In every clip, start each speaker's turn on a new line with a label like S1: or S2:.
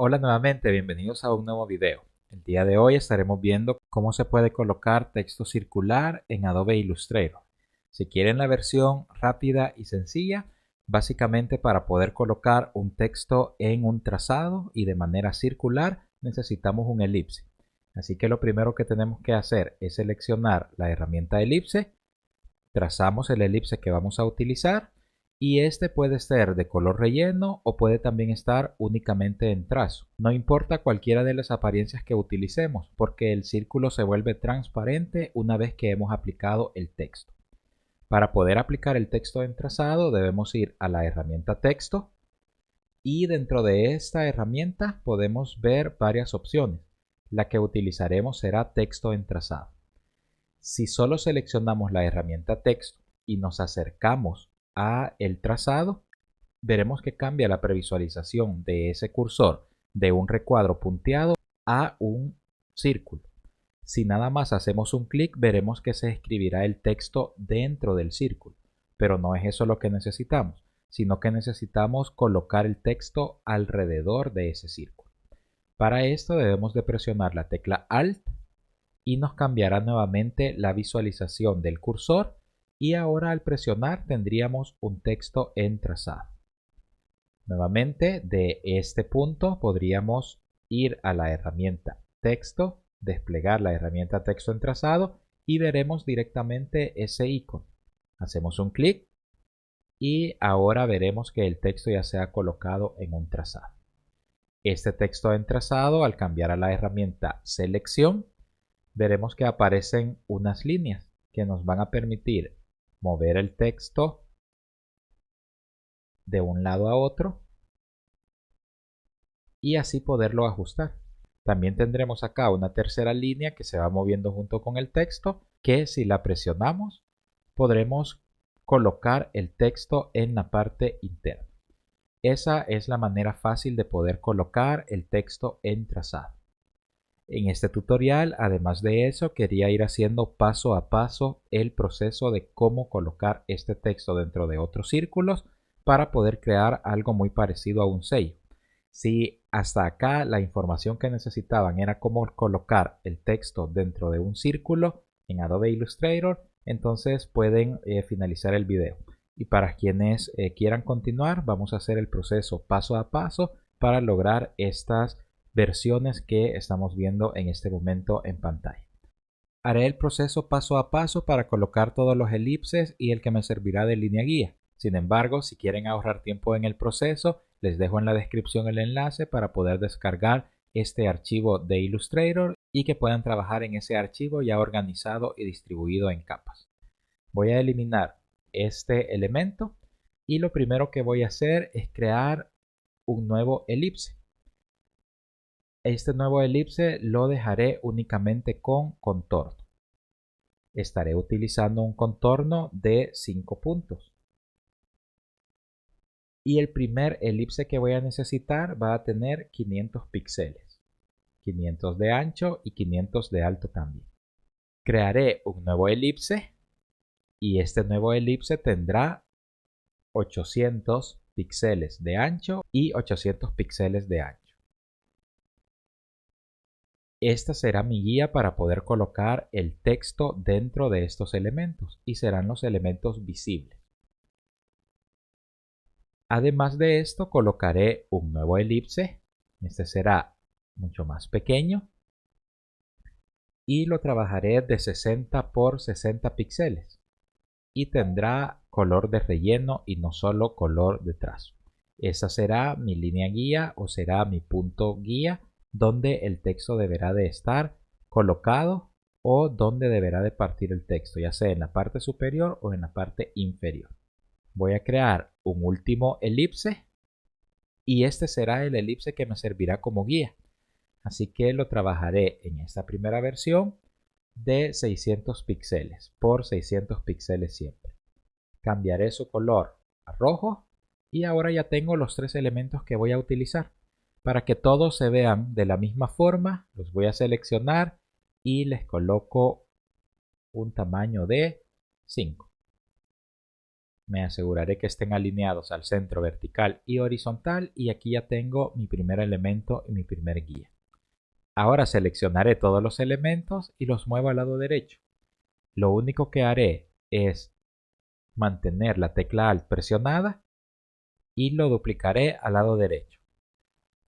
S1: Hola nuevamente, bienvenidos a un nuevo video. El día de hoy estaremos viendo cómo se puede colocar texto circular en Adobe Illustrator. Si quieren la versión rápida y sencilla, básicamente para poder colocar un texto en un trazado y de manera circular necesitamos un elipse. Así que lo primero que tenemos que hacer es seleccionar la herramienta elipse, trazamos el elipse que vamos a utilizar y este puede ser de color relleno o puede también estar únicamente en trazo. No importa cualquiera de las apariencias que utilicemos porque el círculo se vuelve transparente una vez que hemos aplicado el texto. Para poder aplicar el texto en trazado debemos ir a la herramienta texto y dentro de esta herramienta podemos ver varias opciones. La que utilizaremos será texto en trazado. Si solo seleccionamos la herramienta texto y nos acercamos a el trazado, veremos que cambia la previsualización de ese cursor de un recuadro punteado a un círculo. Si nada más hacemos un clic, veremos que se escribirá el texto dentro del círculo, pero no es eso lo que necesitamos, sino que necesitamos colocar el texto alrededor de ese círculo. Para esto debemos de presionar la tecla Alt y nos cambiará nuevamente la visualización del cursor y ahora al presionar tendríamos un texto en trazado. Nuevamente de este punto podríamos ir a la herramienta texto, desplegar la herramienta texto en trazado y veremos directamente ese icono. Hacemos un clic y ahora veremos que el texto ya se ha colocado en un trazado. Este texto en trazado, al cambiar a la herramienta selección, veremos que aparecen unas líneas que nos van a permitir mover el texto de un lado a otro y así poderlo ajustar. También tendremos acá una tercera línea que se va moviendo junto con el texto, que si la presionamos podremos colocar el texto en la parte interna. Esa es la manera fácil de poder colocar el texto en trazado. En este tutorial, además de eso, quería ir haciendo paso a paso el proceso de cómo colocar este texto dentro de otros círculos para poder crear algo muy parecido a un sello. Si hasta acá la información que necesitaban era cómo colocar el texto dentro de un círculo en Adobe Illustrator, entonces pueden finalizar el video. Y para quienes quieran continuar, vamos a hacer el proceso paso a paso para lograr estas versiones que estamos viendo en este momento en pantalla. Haré el proceso paso a paso para colocar todos los elipses y el que me servirá de línea guía. Sin embargo, si quieren ahorrar tiempo en el proceso, les dejo en la descripción el enlace para poder descargar este archivo de Illustrator y que puedan trabajar en ese archivo ya organizado y distribuido en capas. Voy a eliminar este elemento y lo primero que voy a hacer es crear un nuevo elipse. Este nuevo elipse lo dejaré únicamente con contorno. Estaré utilizando un contorno de 5 puntos. Y el primer elipse que voy a necesitar va a tener 500 píxeles. 500 de ancho y 500 de alto también. Crearé un nuevo elipse y este nuevo elipse tendrá 800 píxeles de ancho y 800 píxeles de ancho. Esta será mi guía para poder colocar el texto dentro de estos elementos y serán los elementos visibles. Además de esto colocaré un nuevo elipse, este será mucho más pequeño y lo trabajaré de 60 por 60 píxeles y tendrá color de relleno y no solo color de trazo. Esa será mi línea guía o será mi punto guía donde el texto deberá de estar colocado o donde deberá de partir el texto, ya sea en la parte superior o en la parte inferior. Voy a crear un último elipse y este será el elipse que me servirá como guía. Así que lo trabajaré en esta primera versión de 600 píxeles por 600 píxeles siempre. Cambiaré su color a rojo y ahora ya tengo los tres elementos que voy a utilizar. Para que todos se vean de la misma forma, los voy a seleccionar y les coloco un tamaño de 5. Me aseguraré que estén alineados al centro vertical y horizontal y aquí ya tengo mi primer elemento y mi primer guía. Ahora seleccionaré todos los elementos y los muevo al lado derecho. Lo único que haré es mantener la tecla Alt presionada y lo duplicaré al lado derecho.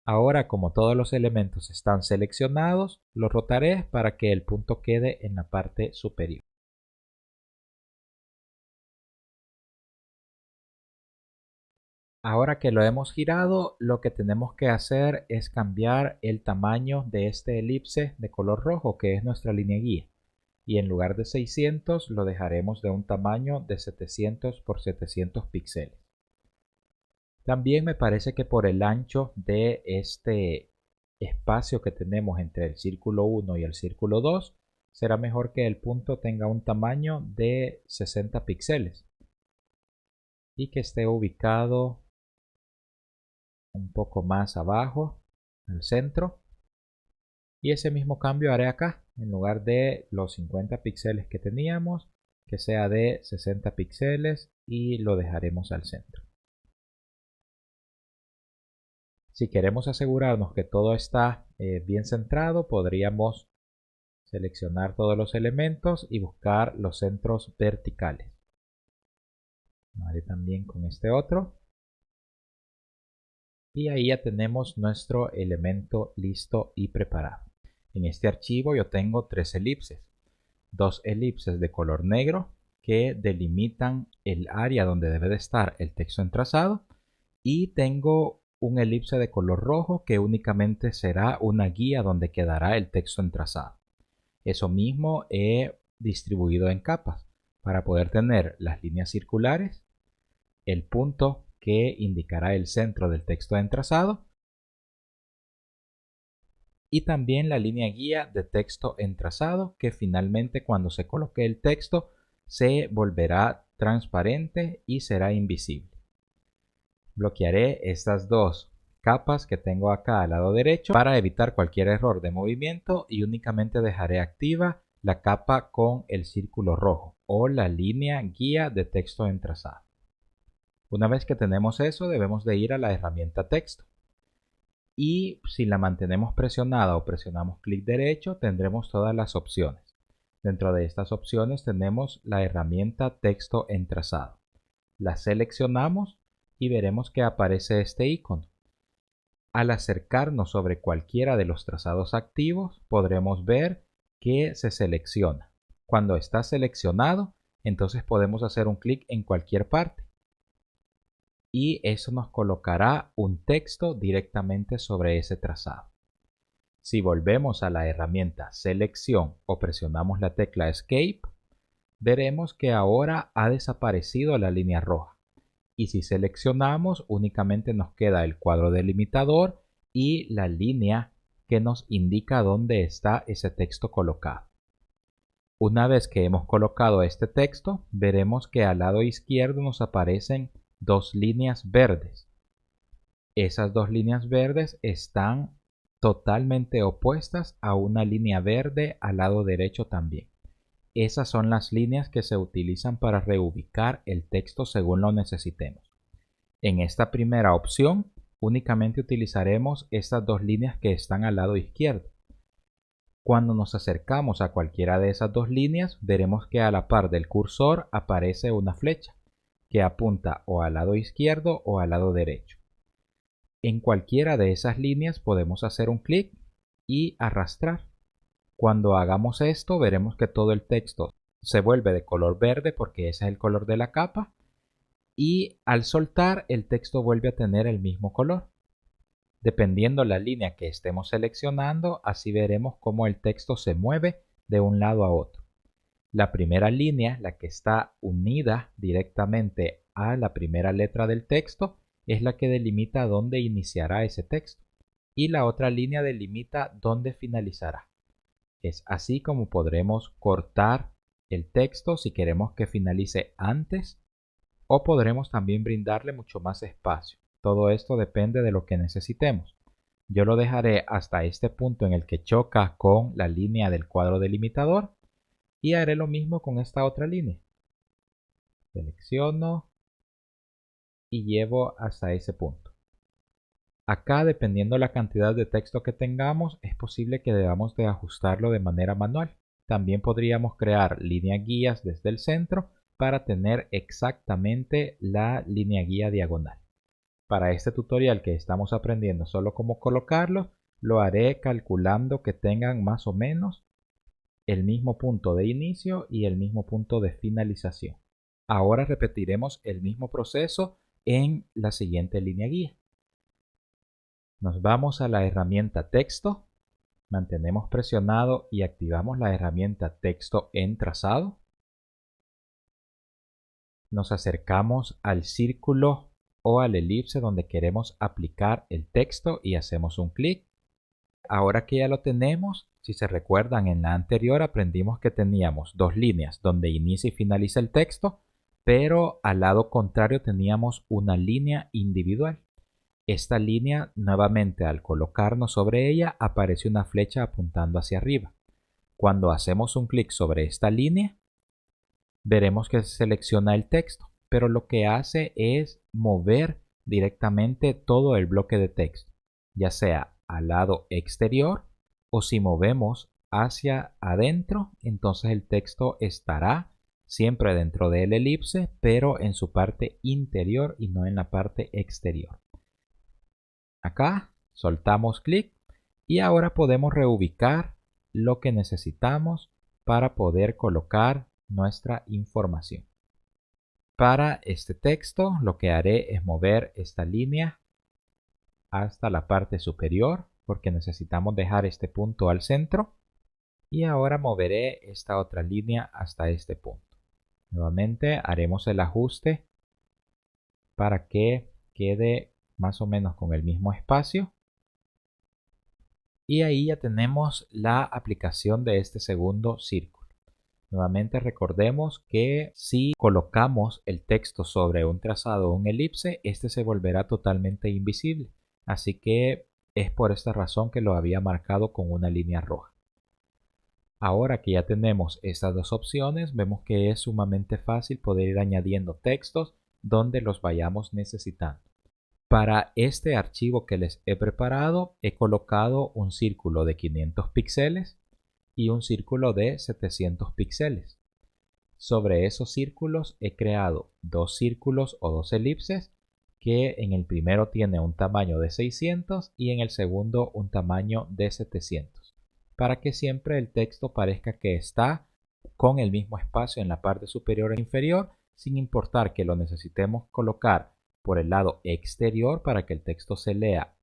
S1: Ahora, como todos los elementos están seleccionados, los rotaré para que el punto quede en la parte superior. Ahora que lo hemos girado, lo que tenemos que hacer es cambiar el tamaño de este elipse de color rojo, que es nuestra línea guía. Y en lugar de 600 lo dejaremos de un tamaño de 700 por 700 píxeles. También me parece que por el ancho de este espacio que tenemos entre el círculo 1 y el círculo 2, será mejor que el punto tenga un tamaño de 60 píxeles y que esté ubicado un poco más abajo, al centro. Y ese mismo cambio haré acá, en lugar de los 50 píxeles que teníamos, que sea de 60 píxeles y lo dejaremos al centro. Si queremos asegurarnos que todo está bien centrado, podríamos seleccionar todos los elementos y buscar los centros verticales. Lo haré también con este otro. Y ahí ya tenemos nuestro elemento listo y preparado. En este archivo yo tengo 3 elipses. 2 elipses de color negro que delimitan el área donde debe de estar el texto entrazado. Y tengo un elipse de color rojo que únicamente será una guía donde quedará el texto entrazado. Eso mismo he distribuido en capas para poder tener las líneas circulares, el punto que indicará el centro del texto entrazado y también la línea guía de texto entrazado que finalmente cuando se coloque el texto se volverá transparente y será invisible. Bloquearé estas dos capas que tengo acá al lado derecho para evitar cualquier error de movimiento y únicamente dejaré activa la capa con el círculo rojo o la línea guía de texto entrazado. Una vez que tenemos eso, debemos de ir a la herramienta texto. Y si la mantenemos presionada o presionamos clic derecho, tendremos todas las opciones. Dentro de estas opciones tenemos la herramienta texto entrazado. La seleccionamos y veremos que aparece este icono. Al acercarnos sobre cualquiera de los trazados activos, podremos ver que se selecciona. Cuando está seleccionado, entonces podemos hacer un clic en cualquier parte. Y eso nos colocará un texto directamente sobre ese trazado. Si volvemos a la herramienta Selección o presionamos la tecla Escape, veremos que ahora ha desaparecido la línea roja. Y si seleccionamos, únicamente nos queda el cuadro delimitador y la línea que nos indica dónde está ese texto colocado. Una vez que hemos colocado este texto, veremos que al lado izquierdo nos aparecen dos líneas verdes. Esas dos líneas verdes están totalmente opuestas a una línea verde al lado derecho también. Esas son las líneas que se utilizan para reubicar el texto según lo necesitemos. En esta primera opción, únicamente utilizaremos estas dos líneas que están al lado izquierdo. Cuando nos acercamos a cualquiera de esas dos líneas, veremos que a la par del cursor aparece una flecha que apunta o al lado izquierdo o al lado derecho. En cualquiera de esas líneas podemos hacer un clic y arrastrar. Cuando hagamos esto, veremos que todo el texto se vuelve de color verde porque ese es el color de la capa y al soltar el texto vuelve a tener el mismo color. Dependiendo la línea que estemos seleccionando, así veremos cómo el texto se mueve de un lado a otro. La primera línea, la que está unida directamente a la primera letra del texto, es la que delimita dónde iniciará ese texto y la otra línea delimita dónde finalizará. Es así como podremos cortar el texto si queremos que finalice antes o podremos también brindarle mucho más espacio. Todo esto depende de lo que necesitemos. Yo lo dejaré hasta este punto en el que choca con la línea del cuadro delimitador y haré lo mismo con esta otra línea. Selecciono y llevo hasta ese punto. Acá, dependiendo la cantidad de texto que tengamos, es posible que debamos de ajustarlo de manera manual. También podríamos crear líneas guías desde el centro para tener exactamente la línea guía diagonal. Para este tutorial que estamos aprendiendo solo cómo colocarlo, lo haré calculando que tengan más o menos el mismo punto de inicio y el mismo punto de finalización. Ahora repetiremos el mismo proceso en la siguiente línea guía. Nos vamos a la herramienta texto, mantenemos presionado y activamos la herramienta texto en trazado. Nos acercamos al círculo o al elipse donde queremos aplicar el texto y hacemos un clic. Ahora que ya lo tenemos, si se recuerdan, en la anterior aprendimos que teníamos dos líneas donde inicia y finaliza el texto, pero al lado contrario teníamos una línea individual. Esta línea, nuevamente al colocarnos sobre ella, aparece una flecha apuntando hacia arriba. Cuando hacemos un clic sobre esta línea, veremos que se selecciona el texto, pero lo que hace es mover directamente todo el bloque de texto, ya sea al lado exterior o si movemos hacia adentro, entonces el texto estará siempre dentro del elipse, pero en su parte interior y no en la parte exterior. Acá soltamos clic y ahora podemos reubicar lo que necesitamos para poder colocar nuestra información. Para este texto lo que haré es mover esta línea hasta la parte superior porque necesitamos dejar este punto al centro y ahora moveré esta otra línea hasta este punto. Nuevamente haremos el ajuste para que quede más o menos con el mismo espacio. Y ahí ya tenemos la aplicación de este segundo círculo. Nuevamente recordemos que si colocamos el texto sobre un trazado o un elipse, este se volverá totalmente invisible. Así que es por esta razón que lo había marcado con una línea roja. Ahora que ya tenemos estas dos opciones, vemos que es sumamente fácil poder ir añadiendo textos donde los vayamos necesitando. Para este archivo que les he preparado, he colocado un círculo de 500 píxeles y un círculo de 700 píxeles. Sobre esos círculos he creado dos círculos o dos elipses que en el primero tiene un tamaño de 600 y en el segundo un tamaño de 700, para que siempre el texto parezca que está con el mismo espacio en la parte superior e inferior, sin importar que lo necesitemos colocar por el lado exterior para que el texto se lea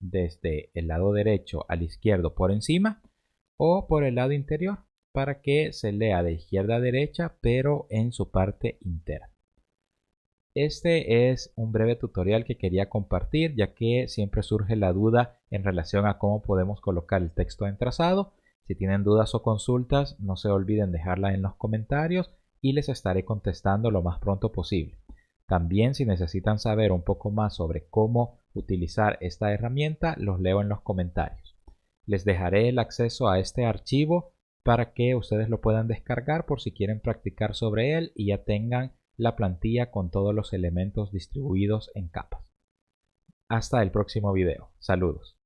S1: desde el lado derecho al izquierdo por encima o por el lado interior para que se lea de izquierda a derecha pero en su parte interna. Este es un breve tutorial que quería compartir ya que siempre surge la duda en relación a cómo podemos colocar el texto en trazado. Si tienen dudas o consultas, no se olviden dejarla en los comentarios y les estaré contestando lo más pronto posible. También si necesitan saber un poco más sobre cómo utilizar esta herramienta, los leo en los comentarios. Les dejaré el acceso a este archivo para que ustedes lo puedan descargar por si quieren practicar sobre él y ya tengan la plantilla con todos los elementos distribuidos en capas. Hasta el próximo video. Saludos.